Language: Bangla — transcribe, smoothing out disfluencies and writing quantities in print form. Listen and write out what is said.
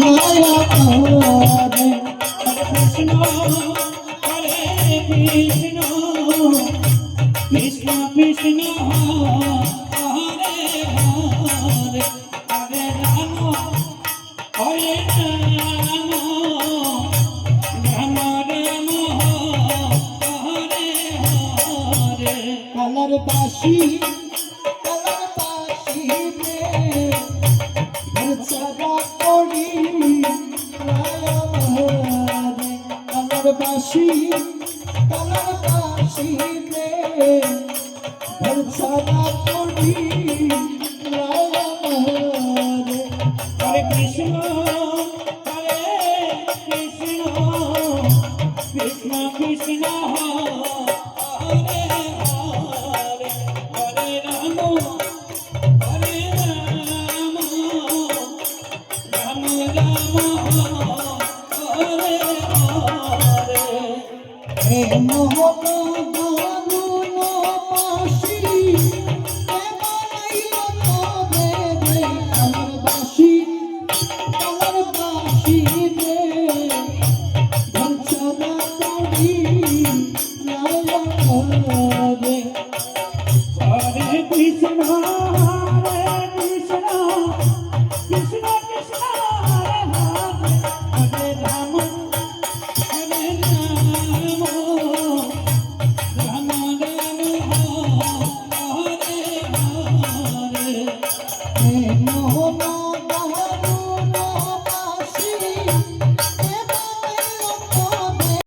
মায়া করে কৃষ্ণ হরে কৃষ্ণ কৃষ্ণ কৃষ্ণ হরে হরে হরে রাম হরে রাম রাম রাম হরে হরে কালার বাসি সদা করি আমার বাসি কালার বাসি রে সদা করি হরে কৃষ্ণ হরে কৃষ্ণ কৃষ্ণ কৃষ্ণ হরে হরে হরে রাম হরে রাম রাম রাম হরে হরে হে মোহন বাবুল বাসি কে বানাইল তবে রে আমার বাসি কালার বাসি রে বংশনা করি নায় হরে হরে কৃষ্ণ